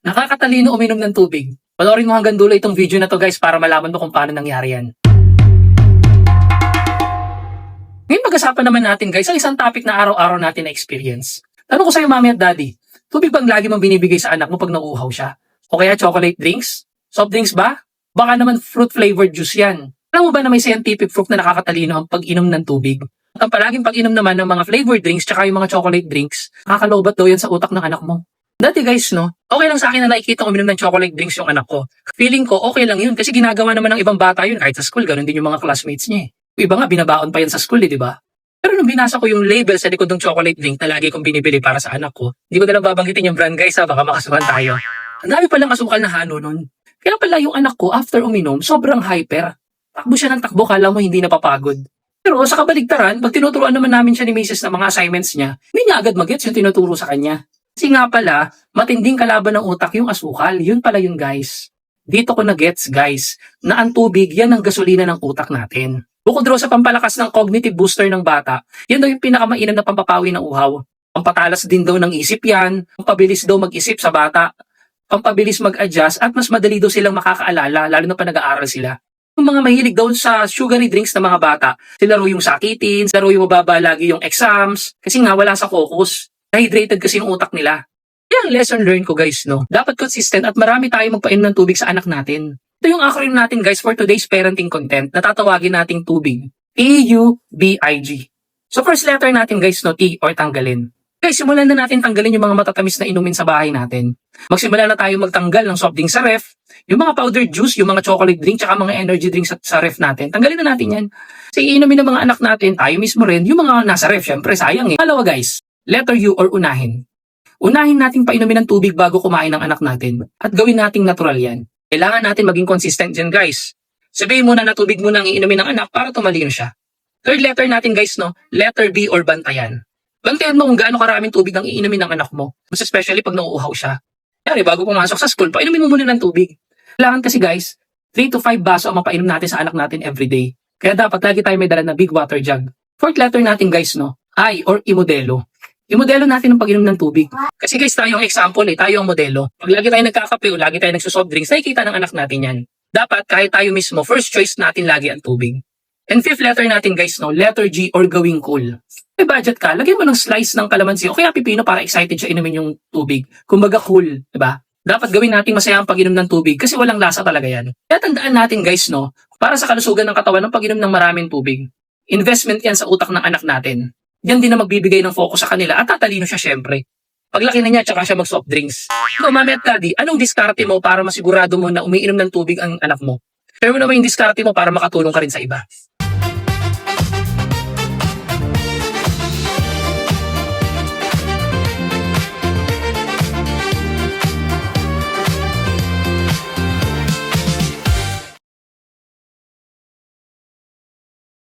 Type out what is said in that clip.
Nakakatalino uminom ng tubig. Panoorin mo hanggang dulo itong video na to guys para malaman mo kung paano nangyari yan. Ngayon pag-usapan naman natin guys ang isang topic na araw-araw natin na experience. Tanong ko sa'yo mami at daddy, tubig bang lagi mong binibigay sa anak mo pag nauuhaw siya? O kaya chocolate drinks? Soft drinks ba? Baka naman fruit flavored juice yan. Alam mo ba na may scientific proof na nakakatalino ang pag-inom ng tubig? At ang palaging pag-inom naman ng mga flavored drinks tsaka yung mga chocolate drinks, nakakalobat daw yan sa utak ng anak mo. Dati guys, no, okay lang sa akin na nakikita ko uminom ng chocolate drinks yung anak ko. Feeling ko okay lang yun kasi ginagawa naman ng ibang bata yun kahit sa school, ganun din yung mga classmates niya eh. Iba nga, binabaon pa yan sa school eh, di ba? Pero nung binasa ko yung label sa likod ng chocolate drink na lagi kong binibili para sa anak ko, hindi ko na lang babanggitin yung brand guys ha, baka makasuhan tayo. Ang dami palang asukal na halo nun. Kaya pala yung anak ko after uminom, sobrang hyper. Takbo siya ng takbo, kala mo hindi napapagod. Pero sa kabaligtaran, pag tinuturuan naman namin siya ni Mrs. ng mga assignments niya, hindi niya agad mag-gets yung tinuturo sa kanya. Kasi nga pala, matinding kalaban ng utak yung asukal. Yun pala yun guys. Dito ko na-gets guys, na ang tubig yan ang gasolina ng utak natin. Bukod raw sa pampalakas ng cognitive booster ng bata, yan daw yung pinakamainam na pampapawi ng uhaw. Pampatalas din daw ng isip yan, pampabilis daw mag-isip sa bata, pampabilis mag-adjust at mas madali daw silang makakaalala lalo na pa nag-aaral sila. Yung mga mahilig daw sa sugary drinks ng mga bata, sila raw yung sakitin, sila raw yung mababa lagi yung exams, kasi nga wala sa focus. Dehydrated kasi yung utak nila. Yan ang lesson learned ko guys, no? Dapat consistent at marami tayo magpainom ng tubig sa anak natin. Ito yung acronym natin guys for today's parenting content na tatawagin nating tubig. TUBIG. So first letter natin guys, no, T or tanggalin. Guys, simulan na natin tanggalin yung mga matatamis na inumin sa bahay natin. Magsimula na tayo magtanggal ng soft drink sa ref, yung mga powdered juice, yung mga chocolate drink, tsaka mga energy drinks sa ref natin. Tanggalin na natin yan. Kasi iinumin ng mga anak natin, tayo mismo rin, yung mga nasa ref, syempre sayang eh. Palawa guys, letter U or unahin. Unahin nating painumin ng tubig bago kumain ng anak natin. At gawin nating natural yan. Kailangan natin maging consistent dyan guys. Sabihin muna na tubig muna ang iinumin ng anak para tumalino siya. Third letter natin guys, no, letter B or bantayan. Bantayan mo kung gaano karaming tubig ang iinumin ng anak mo. Mas especially pag nauuhaw siya. Kaya bago pumasok sa school, painumin mo muna ng tubig. Kailangan kasi guys, 3 to 5 baso ang mapainom natin sa anak natin everyday. Kaya dapat lagi tayo may dala na big water jug. Fourth letter natin guys, no, I or imodelo. Imodelo natin ang pag-inom ng tubig. Kasi guys, tayo ang example eh, tayo ang modelo. Pag lagi tayo nagkakape o lagi tayo nagsusoft drinks, nakikita ng anak natin yan. Dapat kahit tayo mismo, first choice natin lagi ang tubig. And fifth letter natin guys, no, letter G or gawing cool. May budget ka, lagyan mo ng slice ng kalamansi o kaya pipino para excited siya inumin yung tubig. Kumbaga cool, diba? Dapat gawin natin masaya ang pag-inom ng tubig kasi walang lasa talaga yan. Kaya tandaan natin guys, no, para sa kalusugan ng katawan ng pag-inom ng maraming tubig. Investment yan sa utak ng anak natin. Yan din na magbibigay ng focus sa kanila at tatalino siya syempre. Paglaki na niya, tsaka siya mag-soft drinks. So, mami at daddy, anong diskarte mo para masigurado mo na umiinom ng tubig ang anak mo? Share mo naman yung diskarte mo para makatulong ka rin sa iba.